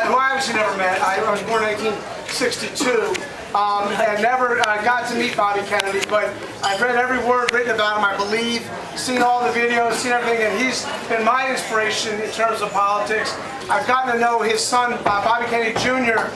Who I obviously never met. I was born in 1962 and never got to meet Bobby Kennedy, but I've read every word written about him, I believe, seen all the videos, seen everything, and he's been my inspiration in terms of politics. I've gotten to know his son, Bobby Kennedy Jr.,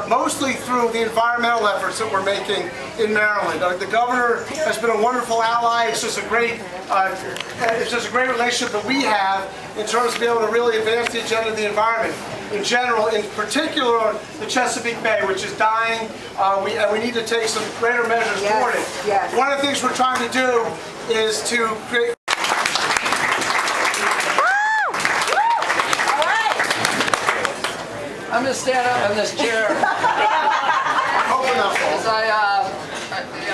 mostly through the environmental efforts that we're making in Maryland. The governor has been a wonderful ally. It's just a great relationship that we have in terms of being able to really advance the agenda of the environment in general, in particular the Chesapeake Bay, which is dying, and we need to take some greater measures toward it. Yes. One of the things we're trying to do is to create. I'm going to stand up in this chair.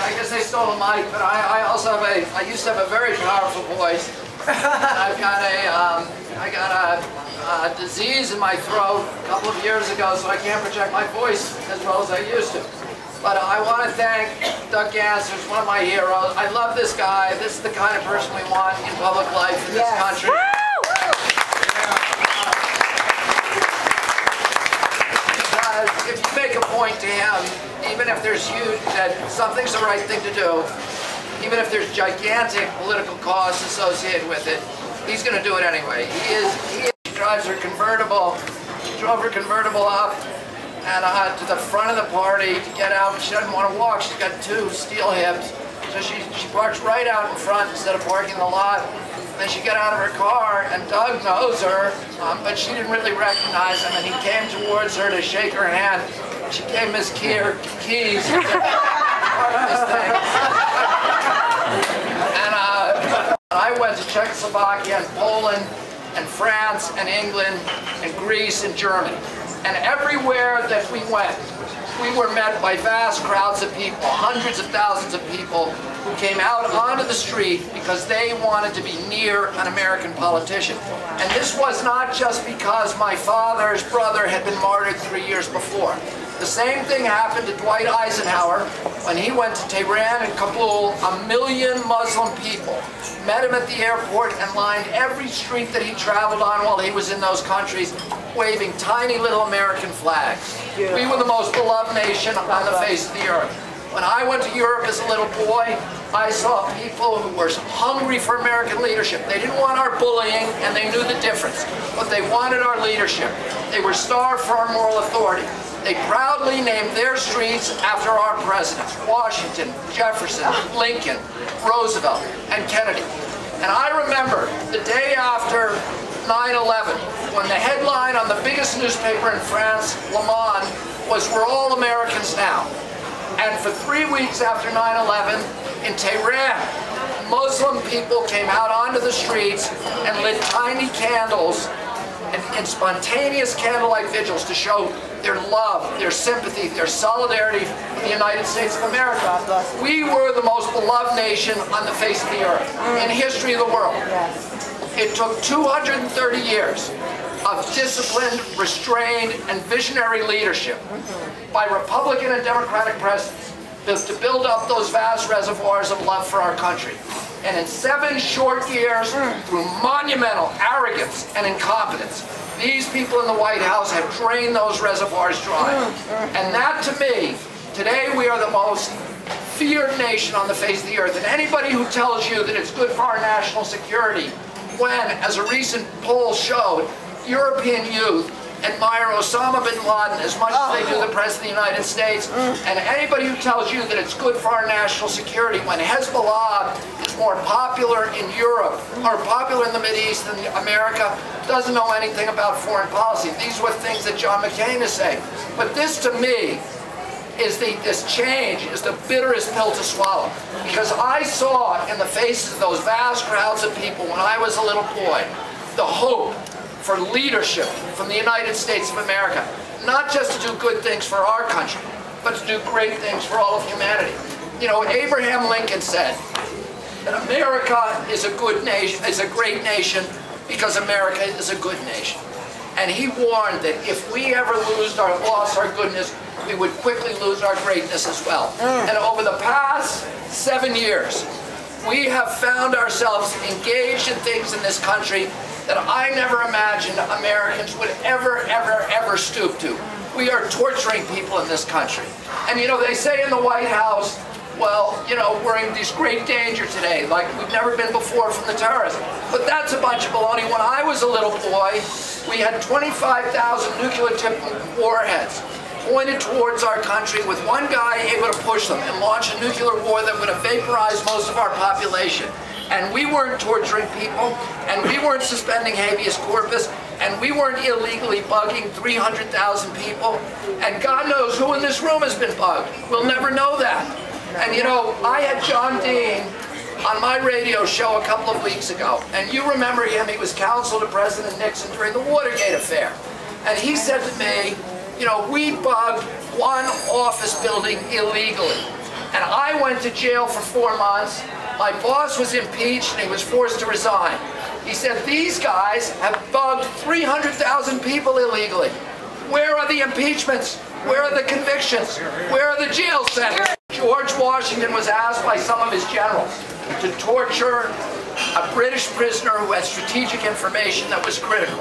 I guess I stole a mic, but I used to have a very powerful voice. I got a disease in my throat a couple of years ago, so I can't project my voice as well as I used to. But I want to thank Doug Gans, who's one of my heroes. I love this guy. This is the kind of person we want in public life in this country. If you make a point to him, even if there's that something's the right thing to do, even if there's gigantic political costs associated with it, he's going to do it anyway. He drives her convertible. She drove her convertible up and to the front of the party to get out. She doesn't want to walk. She's got two steel hips, so she parks right out in front instead of parking in the lot. Then she got out of her car, and Doug knows her, but she didn't really recognize him, and he came towards her to shake her hand. She gave him his keys. And I went to Czechoslovakia and Poland and France and England and Greece and Germany. And everywhere that we went, we were met by vast crowds of people, hundreds of thousands of people who came out onto the street because they wanted to be near an American politician. And this was not just because my father's brother had been martyred 3 years before. The same thing happened to Dwight Eisenhower when he went to Tehran and Kabul. 1 million Muslim people met him at the airport and lined every street that he traveled on while he was in those countries, waving tiny little American flags. We were the most beloved nation on the face of the earth. When I went to Europe as a little boy, I saw people who were hungry for American leadership. They didn't want our bullying, and they knew the difference, but they wanted our leadership. They were starved for our moral authority. They proudly named their streets after our presidents: Washington, Jefferson, Lincoln, Roosevelt, and Kennedy. And I remember the day after 9/11, when the headline on the biggest newspaper in France, Le Monde, was "We're all Americans now." And for 3 weeks after 9/11, in Tehran, Muslim people came out onto the streets and lit tiny candles in spontaneous candlelight vigils to show their love, their sympathy, their solidarity with the United States of America. We were the most beloved nation on the face of the earth, in the history of the world. It took 230 years of disciplined, restrained, and visionary leadership by Republican and Democratic presidents to build up those vast reservoirs of love for our country. And in 7 short years, through monumental arrogance and incompetence, these people in the White House have drained those reservoirs dry. And that, to me, today we are the most feared nation on the face of the earth. And anybody who tells you that it's good for our national security, when, as a recent poll showed, European youth admire Osama bin Laden as much as they do the President of the United States. And anybody who tells you that it's good for our national security when Hezbollah is more popular in Europe or popular in the Mideast than America doesn't know anything about foreign policy. These were things that John McCain is saying. But this, to me, is this change is the bitterest pill to swallow. Because I saw in the faces of those vast crowds of people when I was a little boy the hope for leadership from the United States of America, not just to do good things for our country, but to do great things for all of humanity. You know, Abraham Lincoln said that America is a good nation, is a great nation because America is a good nation. And he warned that if we ever lost our goodness, we would quickly lose our greatness as well. And over the past 7 years, we have found ourselves engaged in things in this country that I never imagined Americans would ever stoop to. We are torturing people in this country. And you know, they say in the White House, well, you know, we're in this great danger today, like we've never been before from the terrorists. But that's a bunch of baloney. When I was a little boy, we had 25,000 nuclear-tipped warheads pointed towards our country with one guy able to push them and launch a nuclear war that would have vaporized most of our population. And we weren't torturing people, and we weren't suspending habeas corpus, and we weren't illegally bugging 300,000 people. And God knows who in this room has been bugged. We'll never know that. And you know, I had John Dean on my radio show a couple of weeks ago, and you remember him. He was counsel to President Nixon during the Watergate affair. And he said to me, you know, we bugged one office building illegally. And I went to jail for 4 months. My boss was impeached and he was forced to resign. He said, these guys have bugged 300,000 people illegally. Where are the impeachments? Where are the convictions? Where are the jail sentences? George Washington was asked by some of his generals to torture a British prisoner who had strategic information that was critical.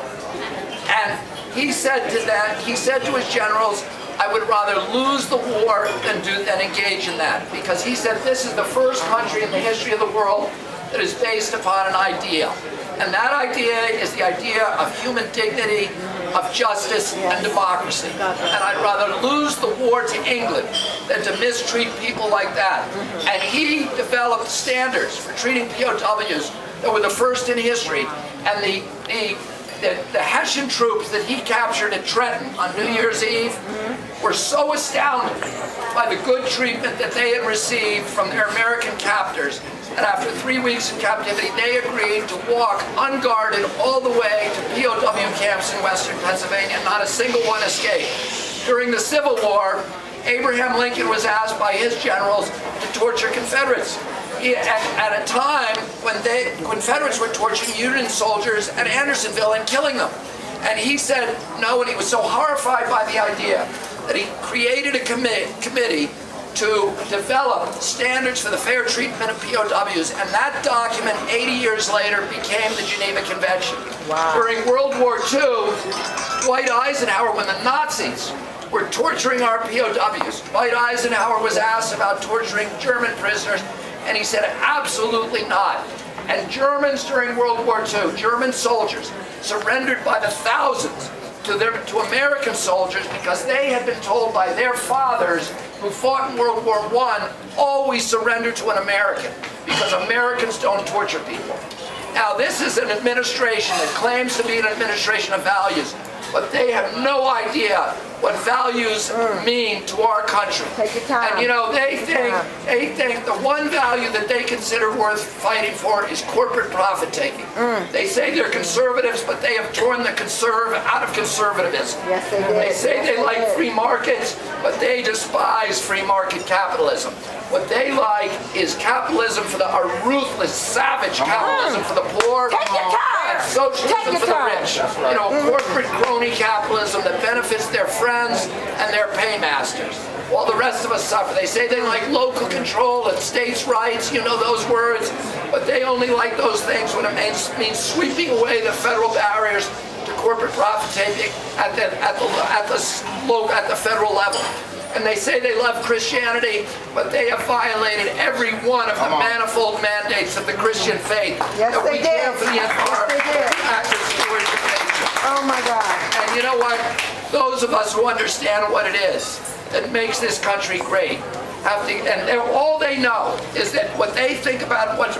And he said to them, he said to his generals, I would rather lose the war than engage in that, because he said this is the first country in the history of the world that is based upon an ideal. And that idea is the idea of human dignity, of justice, and democracy. And I'd rather lose the war to England than to mistreat people like that. And he developed standards for treating POWs that were the first in history. And the Hessian troops that he captured at Trenton on New Year's Eve were so astounded by the good treatment that they had received from their American captors. And after 3 weeks in captivity, they agreed to walk unguarded all the way to POW camps in Western Pennsylvania. Not a single one escaped. During the Civil War, Abraham Lincoln was asked by his generals to torture Confederates. At a time when Confederates were torturing Union soldiers at Andersonville and killing them. And he said no, and he was so horrified by the idea that he created a committee to develop standards for the fair treatment of POWs, and that document 80 years later became the Geneva Convention. Wow. During World War II, Dwight Eisenhower, when the Nazis were torturing our POWs, Dwight Eisenhower was asked about torturing German prisoners, and he said absolutely not. And Germans during World War II, German soldiers, surrendered by the thousands to American soldiers because they had been told by their fathers who fought in World War I, always surrender to an American because Americans don't torture people. Now this is an administration that claims to be an administration of values, but they have no idea what values mean to our country. Take your time. And you know, they think the one value that they consider worth fighting for is corporate profit taking. They say they're conservatives, but they have torn the conserve out of conservatism. Yes, they did. They say Yes, they they like did. free markets, but they despise free market capitalism. What they like is capitalism for a ruthless, savage capitalism for the poor. Take your time. And socialism Take your for the time. rich. You know, corporate crony capitalism that benefits their friends and their paymasters, while the rest of us suffer. They say they like local control and states' rights, you know those words, but they only like those things when it means sweeping away the federal barriers to corporate profit taking at the federal level. And they say they love Christianity, but they have violated every one of the manifold mandates of the Christian faith. Yes, that they we did. care for the Yes, they did. active stewards of nature. Oh my God. And you know what? Those of us who understand what it is that makes this country great have to, and all they know is that what they think about what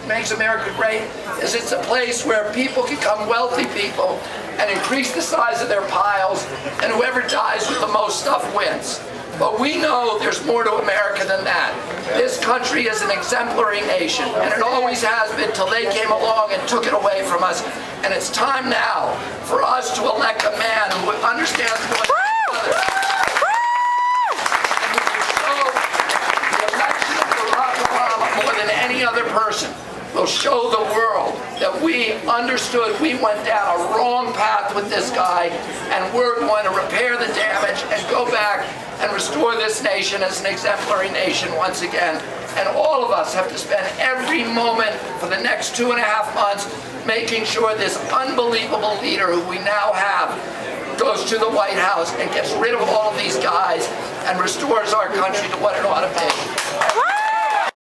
makes America great is it's a place where people become wealthy people and increase the size of their piles, and whoever dies with the most stuff wins. But we know there's more to America than that. This country is an exemplary nation, and it always has been till they came along and took it away from us. And it's time now for us to elect a man who understands more than any other. And the election of Barack Obama, more than any other person, will show the world that we understood we went down a wrong path with this guy, and we're going to repair the damage and go back and restore this nation as an exemplary nation once again. And all of us have to spend every moment for the next 2.5 months making sure this unbelievable leader who we now have goes to the White House and gets rid of all of these guys and restores our country to what it ought to be.